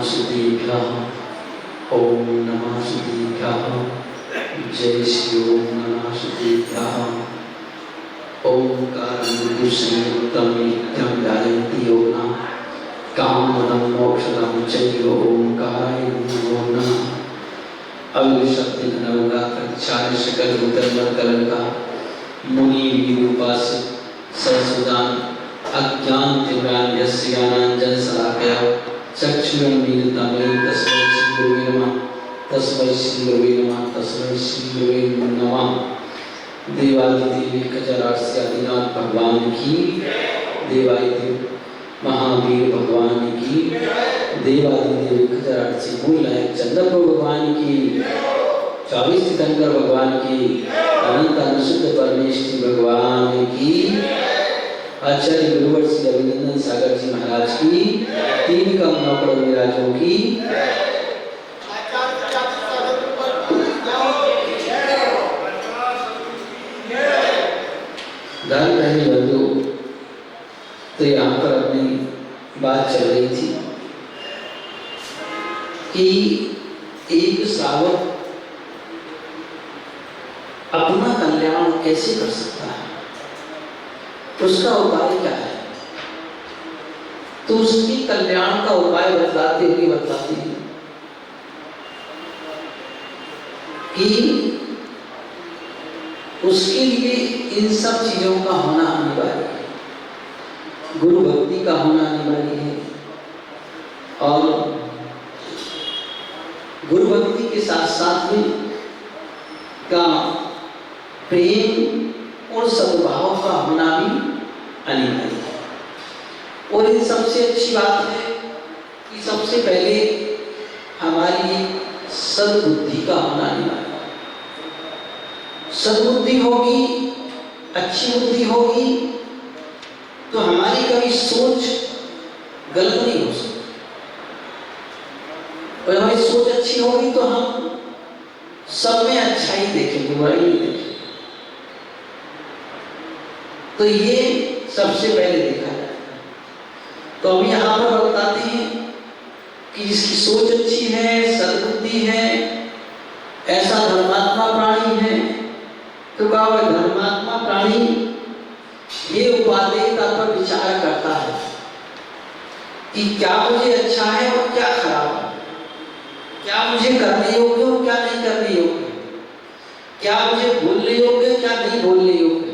श्रीभ्यः ओम नमः श्रीभ्यः जय श्री ओम नमः श्रीभ्यः ओंकारं गुरुसंयुक्तं नित्यं ध्यायन्ति योगिनः कामदं मोक्षदं चैव ओंकाराय नमो नमः। अव्यक्त शक्ति घनौघा प्रचार्य सकल भूतल कलन का मुनि विरूपास सरसुदान अज्ञान तिम्रान यस्य ज्ञानांजन शलाकया चक्षुरुन्मीलितं येन तस्मै श्री गुरुवे नमः तस्मै श्री गुरुवे नमः तस्मै श्री गुरुवे नमः। देवादिदेव खजरास्य आदिनाथ भगवान की, देवादिदेव महावीर भगवान की, देवादिदेव खजरास्य मूलनायक चंद्रप्रभु भगवान की, 24 तीर्थंकर भगवान की, अनंत अनुसुत परमेश्वरी भगवान की, आचार्य गुरुवर श्री अभिनंदन सागर जी महाराज की, 3 कमलों पर विराजों की, धर्म रहने बंधु। तो यहाँ पर अपनी बात चल रही थी कि एक श्रावक अपना कल्याण कैसे कर सकता है, उसका उपाय क्या है। तो उसकी कल्याण का उपाय बताते हैं कि उसके लिए इन सब चीजों का होना अनिवार्य है। गुरु भक्ति का होना अनिवार्य है और गुरु भक्ति के साथ साथ में का प्रेम और सद्भाव का होना भी अनिवार्य है। और इन सबसे अच्छी बात है कि सबसे पहले हमारी सद्बुद्धि का होना अनिवार्य है। सद्बुद्धि होगी, अच्छी बुद्धि होगी तो हमारी कभी सोच गलत नहीं हो सकती। और हमारी सोच अच्छी होगी तो हम सब में अच्छा ही देखेंगे, बुराई नहीं देखेंगे। तो ये सबसे पहले देखा जाए। तो हम यहाँ पर बताते हैं कि जिसकी सोच अच्छी है, सद्बुद्धि है, ऐसा धर्मात्मा प्राणी है। तो कहा वह धर्मात्मा प्राणी ये उपादेयता पर विचार करता है कि क्या मुझे अच्छा है और क्या खराब है, क्या मुझे करने योग्य हो क्या नहीं करने योग्य, क्या मुझे बोलने योग्य क्या नहीं बोलने योग्य।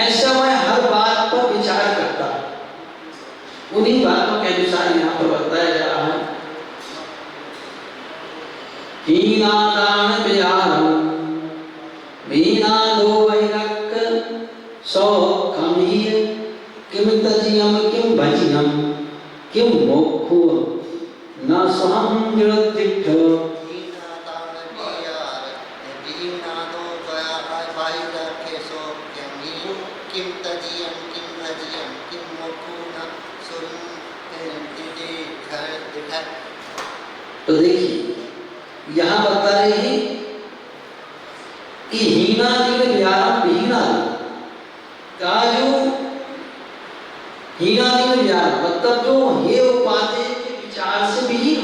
ऐसा वह हर बात पर विचार करता है। उन्हीं बातों के अनुसार यहाँ पर बताया जा रहा है। हीनादान प्यारम वीनादो वैरक्क सौखम ही किम तजियम किम भजियम किम मोक्षो न स्वहं विरतिष्ठ। हीनादान प्यार वीनादो वैरक्क सौखम ही किम तजियम किम भजियम किम मोक्षो न स्वहं विरतिष्ठ। तो देखिए यहाँ बता रहे हैं कि हीनादि व्यायाम विहीना का जो हीनादि व्यायाम मतलब जो हे उपादेय के विचार से विहीन।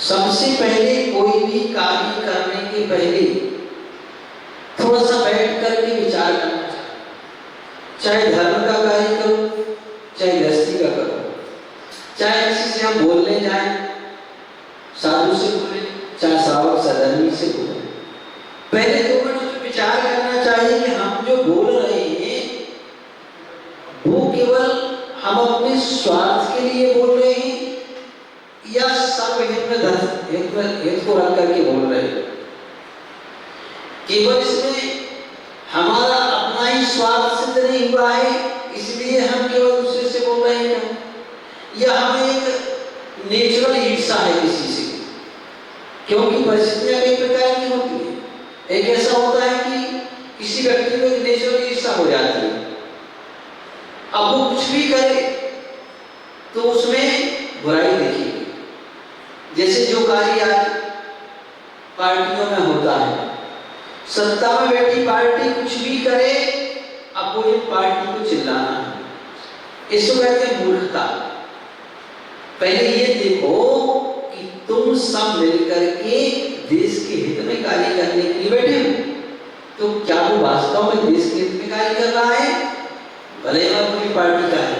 सबसे पहले कोई भी कार्य करने के पहले थोड़ा सा बैठ करके विचार करना चाहिए। चाहे धर्म का कार्य करो, चाहे गृहस्थी का करो, चाहे किसी से हम बोलने जाए, साधु से बोले, चाहे श्रावक सधर्मी से बोले, पहले 2 मिनट विचार करना चाहिए कि हम जो बोल रहे हैं वो केवल हम अपने स्वार्थ के लिए बोल रहे हैं या सर्वहित को रख करके बोल रहे हैं। केवल इसमें हमारा अपना ही स्वार्थ सिद्ध नहीं हुआ है इसलिए हम केवल दूसरे से बोल रहे हैं, या हमें एक नेचुरल ईर्षा है किसी से। क्योंकि परिस्थितियां कई प्रकार की होती है। एक ऐसा होता है कि किसी व्यक्ति को नेचुरल ईर्षा हो जाती है, अब वो कुछ भी करे तो उसमें बुराई देखिए। जैसे जो कार्य आज पार्टियों में होता है, सत्ता में बैठी पार्टी कुछ भी करे, अपोजिट पार्टी को चिल्लाना है, इसको कहते हैं मूर्खता। पहले ये देखो कि तुम सब मिलकर के देश के हित में कार्य करने के लिए बैठे हो, तो क्या वो वास्तव में देश के हित में कार्य कर रहा है? भले वह कोई पार्टी का है,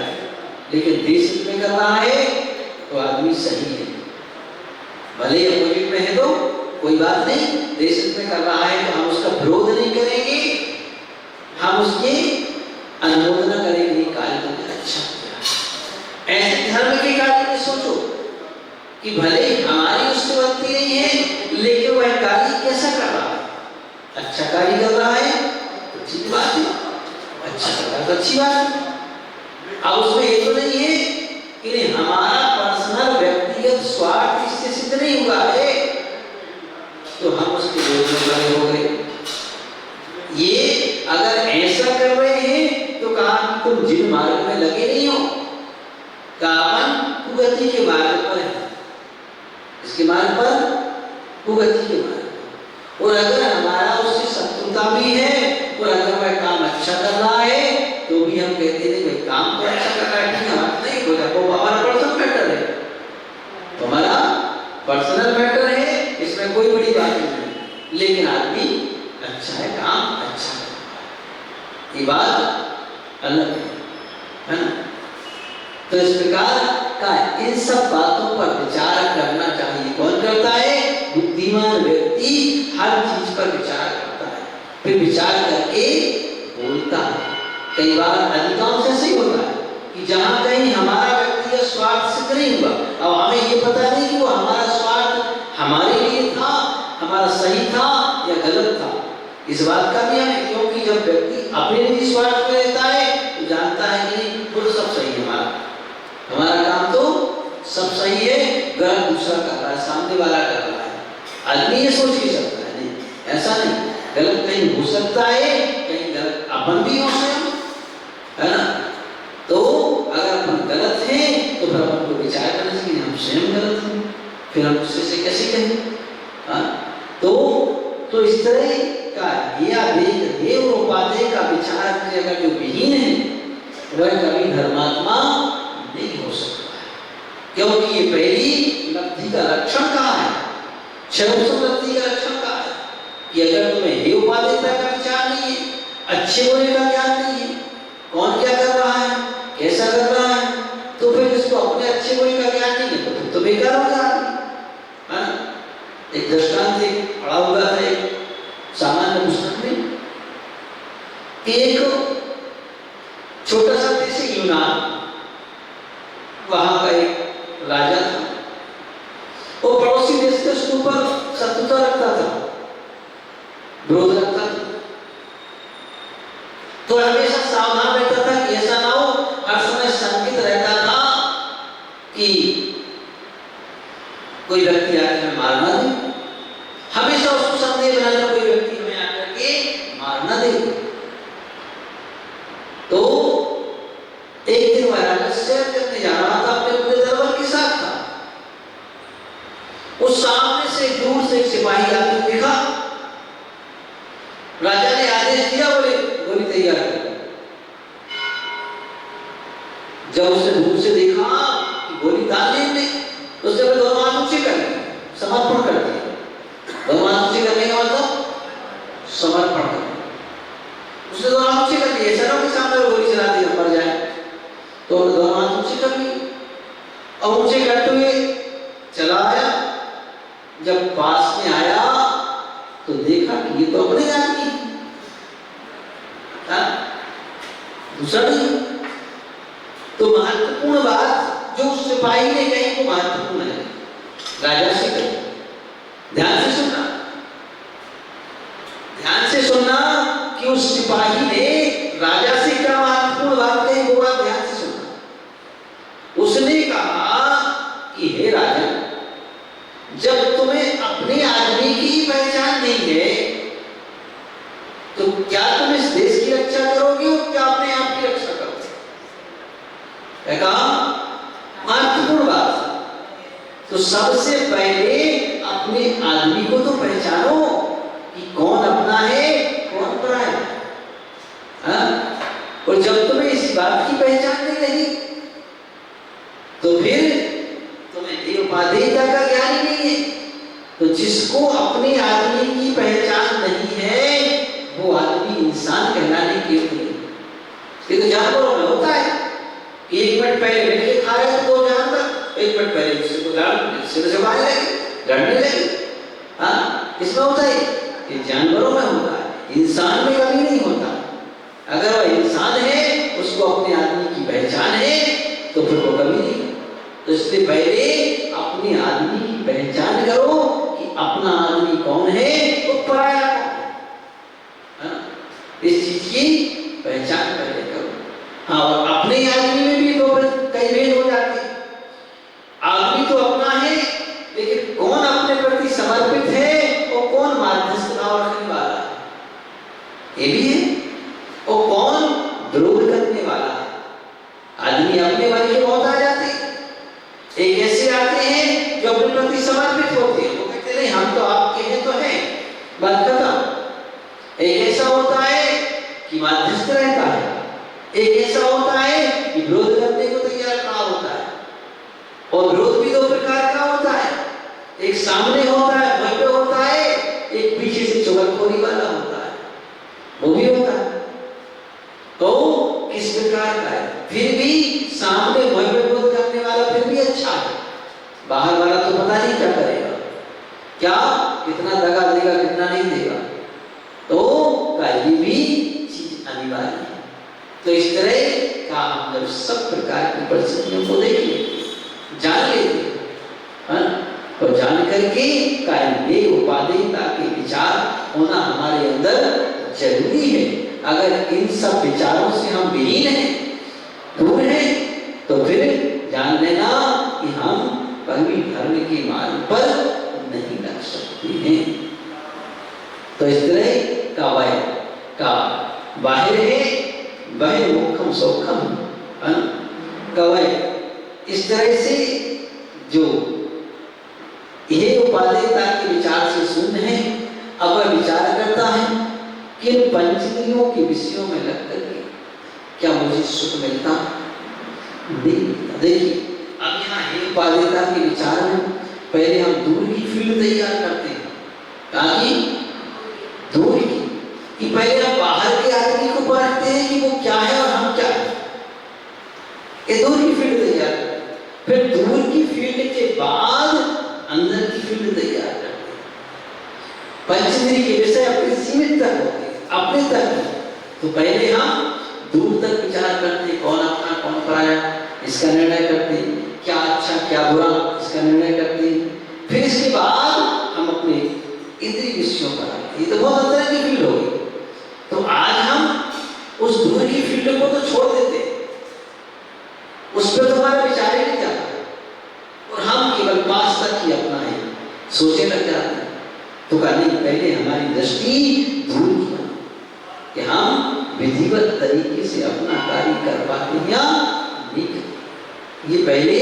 लेकिन देश हित में कर रहा है तो आदमी सही है। भले अपोजिट में है तो कोई बात नहीं, देश हित में कर रहा है तो हम उसका विरोध नहीं करेंगे, हम उसकी अनुमोदना करेंगे, कार्य करना अच्छा किया। ऐसे धर्म के कार्य में सोचो कि भले हमारी उससे बनती नहीं है, लेकिन वह कार्य कैसा कर रहा है? अच्छा कार्य कर रहा है तो अच्छी बात है, अच्छा कर रहा है तो अच्छी बात है। अब उसमें ये तो नहीं है कि हमारा पर्सनल व्यक्तिगत स्वार्थ इससे सिद्ध नहीं हुआ है तो हम उसके विरोध में खड़े हो गए। ये अगर ऐसा कर रहे हैं तो कहा कि तुम जिन मार्ग में लगे नहीं हो, कामन कुगति के मार्ग पर है, इसके मार्ग पर कुगति के मार्ग पर। और अगर हमारा उससे शत्रुता भी है और अगर वह काम अच्छा कर रहा है तो भी हम कहते हैं भाई काम तो अच्छा कर रहा है, ठीक है, नहीं कोई हमारा पर्सनल मैटर है, तो हमारा पर्सनल मैटर है, इसमें कोई बड़ी बात नहीं, लेकिन आदमी अच्छा है, काम अच्छा है, ये बात अलग है ना। तो इस प्रकार का इन सब बातों पर विचार करना चाहिए। कौन करता है? बुद्धिमान व्यक्ति हर चीज पर विचार करता है, फिर विचार करके बोलता है। कई बार अधिकांश ऐसे ही होता है कि जहां कहीं हमारा व्यक्तिगत स्वार्थ सिद्ध नहीं हुआ, अब हमें ये पता नहीं कि वो हमारा स्वार्थ हमारे लिए था, हमारा सही था या गलत था, इस बात का भी हमें, क्योंकि जब व्यक्ति अपने लिए स्वार्थ में रहता है तो जानता है कि खुद सब सही है, हमारा काम तो सब सही है, गलत दूसरा कर रहा है, सामने वाला कर रहा है। आदमी ये सोच ही सकता है, नहीं ऐसा नहीं, गलत कहीं हो सकता है, कहीं गलत अपन भी हो सकता है ना। तो अगर अपन गलत हैं तो फिर अपन को विचार करना चाहिए हम स्वयं गलत हैं, फिर हम दूसरे से कैसे कहें? तो इस तरह का देव उपाधि का विचार अगर जो विहीन है वह कभी धर्मात्मा नहीं हो सकता है, क्योंकि ये पहली लब्धि का लक्षण कहाँ है? क्षणोपलब्धि का लक्षण कहाँ है? कि अगर तुम्हें हे उपादेयता का विचार नहीं है, अच्छे बुरे का ज्ञान नहीं है, कौन क्या कर रहा है, कैसा कर रहा है, तो फिर इसको अपने अच्छे बुरे का ज्ञान नहीं है तो फिर तो बेकार हो जाएगा। एक दृष्टांत पढ़ा हुआ था एक सामान्य पुस्तक में, एक छोटा सा देश यूनान, वहां का एक राजा था, वो पड़ोसी देश के उसके ऊपर शत्रुता रखता था, विरोध रखता था, तो हमेशा सावधान रहता था कि ऐसा ना हो, हर समय संकेत रहता था कि कोई व्यक्ति आकर हमें मार ना दे, हमेशा उसको संदेह बना था कोई व्यक्ति हमें आकर के मार ना दे। तो एक दिन वह राजा सैर करने जा रहा था, अपने पूरे दरबार के साथ था, उस सामने से दूर से एक सिपाही आते हुए देखा, राजा ने आदेश दिया, बोले गोली तैयार कर। जब उसने दूर से देखा कि गोली दाल नहीं, तो उसने अपने दोनों हाथ ऊंचे कर लिए, समर्पण कर दिया। दोनों हाथ ऊंचे करने का मतलब समर्पण कर, उसने दोनों हाथ ऊंचे कर लिए, ऐसा ना कि सामने गोली चला दी मर जाए, तो दोनों हाथ ऊंचे कर लिए और ऊंचे करते हुए चला आया। जब पास में आया तो देखा कि ये तो अपने आदमी दूसरा नहीं। तो महत्वपूर्ण बात जो उस सिपाही ने कही वो महत्वपूर्ण है, राजा से कही, ध्यान से सुनना, ध्यान से सुनना कि उस सिपाही ने राजा से क्या महत्वपूर्ण बात कही, वो बात ध्यान से सुनना। उसने कहा कि हे राजा, जब तुम्हें अपने आदमी की पहचान नहीं है तो क्या तुम इस देश की रक्षा करोगे और क्या अपने आप की रक्षा करोगे? कहा महत्वपूर्ण बात। तो सबसे पहले अपने आदमी को तो पहचानो कि कौन अपना है कौन पराया है। और जब तुम्हें इस बात की पहचान नहीं रही तो फिर जिसको अपने आदमी की पहचान नहीं है वो आदमी इंसान कहलाने के लिए, ये तो जानवरों में होता है कि 1 मिनट पहले मिलके खा रहे थे 2 जानवर, 1 मिनट पहले दूसरे को लड़ने लगे। हाँ, इसमें होता है, ये जानवरों में होता है, इंसान में कभी नहीं होता। अगर वह इंसान है, उसको अपने आदमी की पहचान है, तो फिर वो कभी नहीं। तो इसलिए पहले अपने आदमी की पहचान करो कि अपना आदमी कौन है, तो पराया कौन है। इस चीज की पहचान पहले करो। हाँ, और अपने आदमी में भी तो कई भेद हो जाते हैं। आदमी तो अपना है, लेकिन कौन अपने प्रति समर्पित है और कौन मध्यस्थ भाव रखने वाला है, ये भी है। और कौन विरोध करने वाला है। आदमी अपने वाले के बहुत आ जाते हैं, एक ऐसे आते हैं जो अपने प्रति समर्पित होते हैं, वो कहते नहीं हम तो आपके हैं तो हैं, बात खत्म। एक ऐसा होता है कि मध्यस्थ रहता है, एक ऐसा होता है कि विरोध करने को तैयार खड़ा होता है। और विरोध भी 2 प्रकार का होता है, एक सामने होता है, वहीं पे होता है, एक पीछे से चुगलखोरी वाला होता है, वो भी होता है। तो किस प्रकार का है? फिर भी सामने वहीं पे विरोध करने वाला फिर भी अच्छा है, बाहर वाला तो पता नहीं क्या करेगा, क्या कितना दगा देगा कितना नहीं देगा। तो ये भी चीज अनिवार्य है। तो इस तरह का हम जब सब प्रकार की परिस्थितियों को देख लेते, जान लेते, और जान करके ये उपादेयता के विचार होना हमारे अंदर जरूरी है। अगर इन सब विचारों से हम विहीन हैं, दूर हैं, तो फिर जान लेना कि हम कभी धर्म के मार्ग पर नहीं लग सकते हैं। तो इस तरह का बाहिर है, बाहिर मुखम सौखम कवय। इस तरह से जो यह उपादेयता के विचार से शून्य है, अब वह विचार करता है कि इन पंचेंद्रियों के विषयों में लग करके क्या मुझे सुख मिलता? नहीं। देखिए, अब यहाँ एक उपादेयता के विचार में पहले हम दूर की फील्ड तैयार करते हैं, ताकि दूर की कि पहले हम बाहर के आदमी को परखते हैं कि वो क्या है और हम क्या है, ये दूर की फील्ड तैयार करते हैं। फिर दूर की फील्ड के बाद अंदर की फील्ड तैयार करते हैं। पंचेंद्रिय के विषय अपने सीमित तक होते हैं, अपने तक। तो पहले हम दूर तक विचार करते, कौन अपना कौन पराया, इसका निर्णय करते, क्या अच्छा क्या बुरा, इसका निर्णय करते। फिर इसके बाद हम अपने इंद्रिय विषयों पर आते। ये तो बहुत अंदर की फील्ड होगी। तो आज हम उस दूर की फील्ड को तो छोड़ देते, उस पर तुम्हारा विचार ही नहीं जाता और हम केवल पास तक ही अपना है सोचे लग जाते हैं। तो कहने पहले हमारी दृष्टि दूर की, कि हम विधिवत तरीके से अपना कार्य कर पाते हैं या नहीं, ये पहले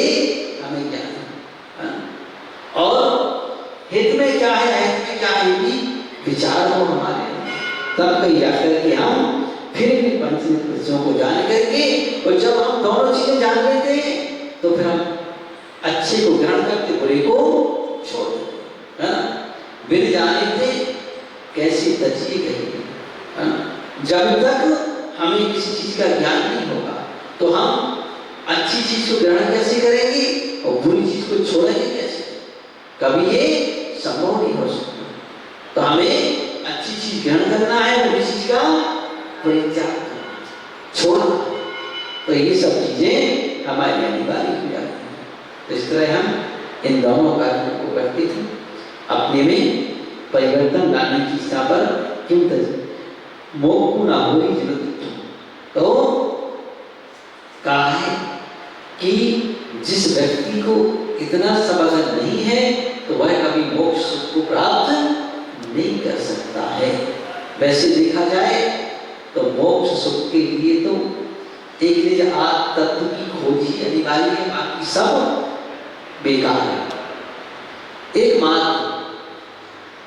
हमें ज्ञान है। और हित में क्या है, हित में क्या है, ये भी विचार हो हमारे, तब कहीं जाकर के हम फिर इन पंचेंद्रिय विषयों को जान करके, और जब हम दोनों चीजें जान लेते हैं तो फिर हम अच्छे को ग्रहण करते, बुरे को छोड़ देते, है ना। बिन जाने थे कैसी तजिए कहेंगे, है ना। जब तक हमें किसी चीज का ज्ञान नहीं होगा तो हम अच्छी चीज को ग्रहण कैसे करेंगे और बुरी चीज को छोड़ेंगे कैसे, कभी ये संभव नहीं हो सकता। तो हमें अच्छी चीज ग्रहण करना है, बुरी चीज का परित्याग करना, छोड़ना। तो ये सब चीजें हमारी अनिवार्य हो जाती हैं। तो इस तरह हम इन दोनों कार्यों को करते थे, अपने में परिवर्तन लाने की इच्छा पर क्यों तज मोह ना हो जरूरत। तो कहा है कि जिस व्यक्ति को इतना समझ नहीं है तो वह कभी मोक्ष सुख को प्राप्त नहीं कर सकता है। वैसे देखा जाए तो मोक्ष सुख के लिए तो एक निज आत्म तत्व की खोज ही अनिवार्य है, बाकी सब बेकार है। एकमात्र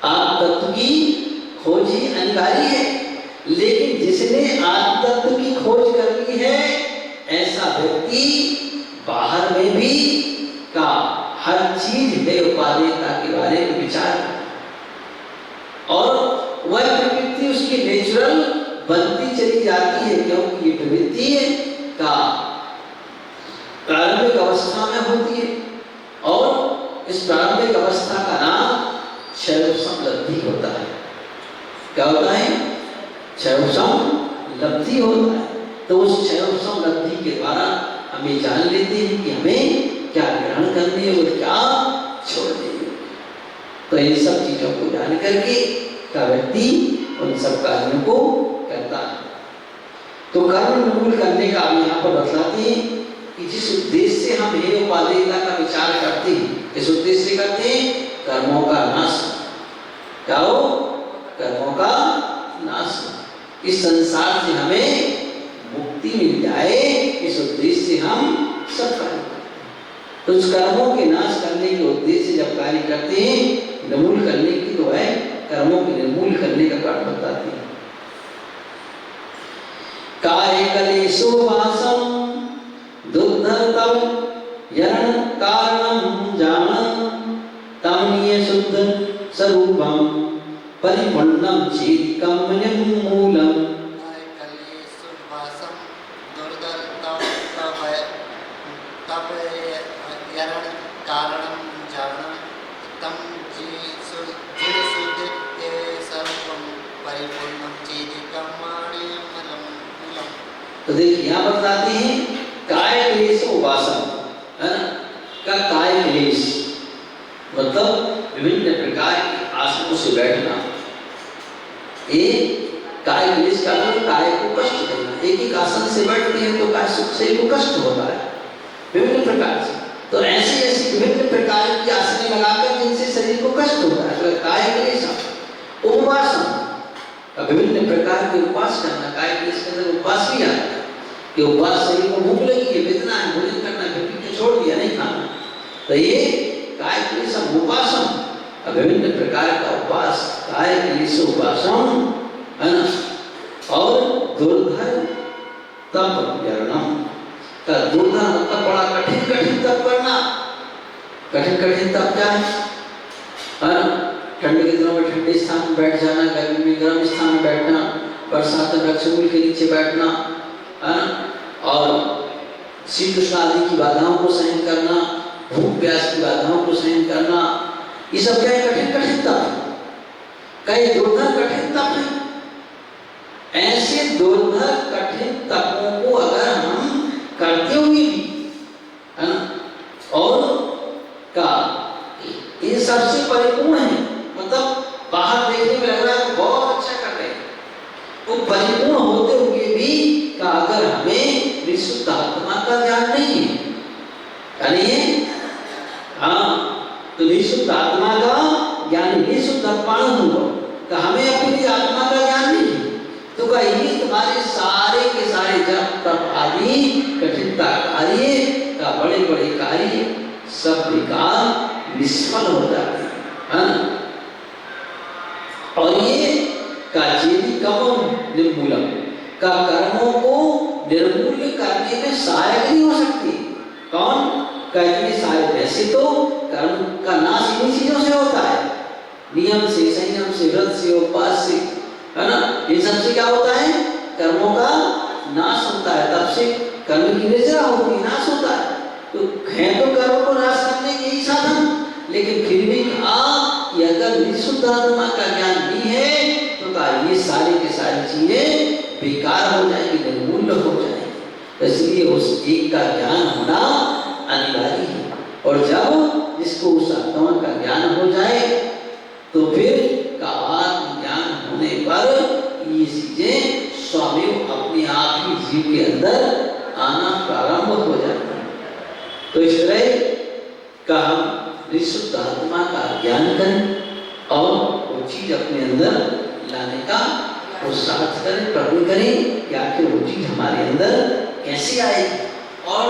आत्म तत्व की खोज ही अनिवार्य है, लेकिन जिसने आत्म तत्व की खोज कर ली है ऐसा व्यक्ति बाहर में भी का हर चीज में उपादेयता के बारे में विचार और वह प्रवृत्ति उसकी नेचुरल बनती चली जाती है, क्योंकि ये प्रवृत्ति का प्रारंभिक अवस्था में होती है और इस प्रारंभिक अवस्था का नाम क्षयोपशम लब्धि होता है। क्या होता है? क्षयोपशम लब्धि होता है। तो उस क्षयोपशम लब्धि के द्वारा हम ये जान लेते हैं कि हमें क्या ग्रहण करने और क्या छोड़ने। तो इन सब चीजों को जान करके का व्यक्ति उन सब कार्यों को करता है। तो कर्म निर्मूल करने का हम यहाँ पर बतलाते हैं कि जिस उद्देश्य से हम हे उपादेयता का विचार करते हैं, किस उद्देश्य से करते हैं? कर्मों का नाश। क्या हो? कर्मों का नाश। इस संसार से हमें मुक्ति मिल जाए, इस उद्देश्य से हम सब कार्य करते हैं। तो उस कर्मों के नाश करने के उद्देश्य से जब कार्य करते हैं, निर्मूल करने की तो है, कर्मों के निर्मूल करने का कारण बताते हैं। काय कलेशो वासम दुर्धर्तम यरण कारणम जानम तमनीय शुद्ध स्वरूपम परिपूर्णम चेतिकम मूलम। काय कलेशो वासम दुर्धर्तम तप यरण कारणम जानम तम जिन शुद्ध स्वरूपम परिपूर्णम चेतिकम मूलम। तो देखिए यहाँ बताते हैं काय क्लेश उपासना, है ना? का काय क्लेश मतलब विभिन्न प्रकार के आसनों से बैठना। काय क्लेश का मतलब काय को कष्ट देना। एक एक आसन से बैठते हैं तो काय सुख से को कष्ट होता है विभिन्न प्रकार से। तो ऐसी ऐसी विभिन्न प्रकार की आसनें लगाकर जिनसे शरीर को कष्ट होता है, तो काय क्लेश। उपवासन विभिन्न प्रकार के उपवास करना, काय क्लेश के अंदर उपवास भी आता है कि उपवास शरीर को भूख लगी है, वेदना है, भोजन करना है, फिर छोड़ दिया, नहीं खाना। तो ये काय क्लेश उपासम, विभिन्न प्रकार का उपवास काय क्लेश उपासम, है ना? और दुर्धर तप यरणम का दुर्धर मतलब बड़ा कठिन कठिन तप करना। कठिन कठिन तप क्या है? ठंड के दिनों में ठंडे स्थान में बैठ जाना, गर्मी में गर्म स्थान में बैठना, बरसात में वृक्षमूल के नीचे बैठना, है ना? और शीत उष्ण आदि की बाधाओं को सहन करना, भूख प्यास की बाधाओं को सहन करना, ये सब क्या है? कठिन कठिन तप। कई दुर्धर कठिन तप है। ऐसे दुर्धर कठिन तपों को अगर हम करते हुए भी, है ना, और का इन सबसे परिपूर्ण है, मतलब बाहर देखने में लग रहा है बहुत अच्छा कर रहे हैं, वो परिपूर्ण होते हुए भी का अगर हमें विशुद्ध आत्मा का ज्ञान नहीं है, नहीं है, हाँ, तो विशुद्ध आत्मा का ज्ञान, विशुद्ध अपान हुआ, तो हमें अपनी आत्मा का ज्ञान नहीं है, तो का ये तुम्हारे सारे के सारे जप तप आदि कठिनता कार्य का बड़े बड़े कार्य सब बेकार निष्फल हो जाते हैं। और ये काचेदी कम निर्मूलम का कर्मों को निर्मूल करने में सहायक नहीं हो सकती। कौन? कहते सहायक। वैसे तो कर्म का नाश इन्हीं चीजों से होता है, नियम से, संयम से, व्रत से, उपवास से, है ना? इन सबसे क्या होता है? कर्मों का नाश होता है। तब से कर्म की निजरा होती है, नाश होता है। तो है तो कर्म को नाश करने के यही साधन, लेकिन फिर भी कि अगर विशुद्ध आत्मा का ज्ञान नहीं है तो का ये सारी की सारी चीजें बेकार हो जाएगी, निर्मूल हो जाएगी। तो इसलिए उस एक का ज्ञान होना अनिवार्य है। और जब जिसको उस आत्मा का ज्ञान हो जाए तो फिर का आत्म ज्ञान होने पर ये चीजें स्वयं अपने आप ही जीव के अंदर आना प्रारंभ हो जाता है। तो इस तरह का हम विशुद्ध आत्मा का ज्ञान करें और वो चीज अपने अंदर लाने का पुरुषार्थ करें, प्रयत्न करें कि आखिर वो चीज हमारे अंदर कैसे आएगी। और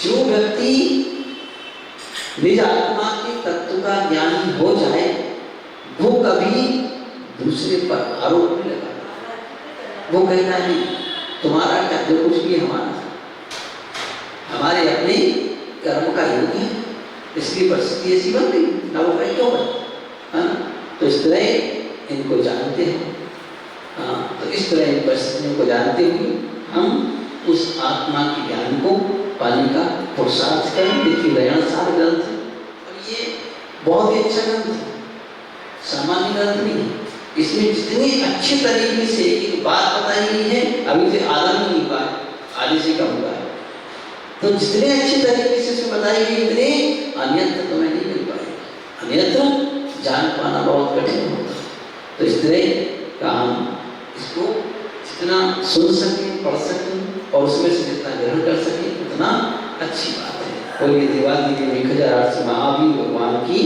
जो व्यक्ति निज आत्मा के तत्व का ज्ञान हो जाए वो कभी दूसरे पर आरोप नहीं लगाता। वो कहता है तुम्हारा क्या, जो कुछ भी हमारा, हमारे अपने कर्म का योग है, इसलिए परिस्थिति ऐसी बन गई ना, वो कहीं क्यों बन, है ना? तो इस तरह इनको जानते हैं। तो इस तरह इन परिस्थितियों को जानते हुए हम उस आत्मा के ज्ञान को पाने का पुरुषार्थ करें। देखिए दयासार ग्रंथ है और ये बहुत ही अच्छा ग्रंथ है, सामान्य ग्रंथ नहीं है। इसमें जितनी अच्छे तरीके से एक बात बताई गई है, अभी से आधा भी नहीं पाए, आधे से कम हुआ है। तो जितने अच्छे तरीके से इसमें बताई गई इतने अन्यत्र तुम्हें नहीं मिल पाएगी, अन्यत्र जान पाना बहुत कठिन होता है। तो इस तरह का हम इसको जितना सुन सकें, पढ़ सकें और उसमें से जितना ग्रहण कर सकें उतना अच्छी बात है। और ये देवादी देवी 1008 महावीर भगवान की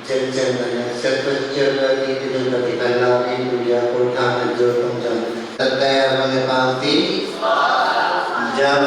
जन चंदन सत्वचरणी विदुपति कल्लापी पूजा कोठान जो तुम जान सत्या बने पाती जब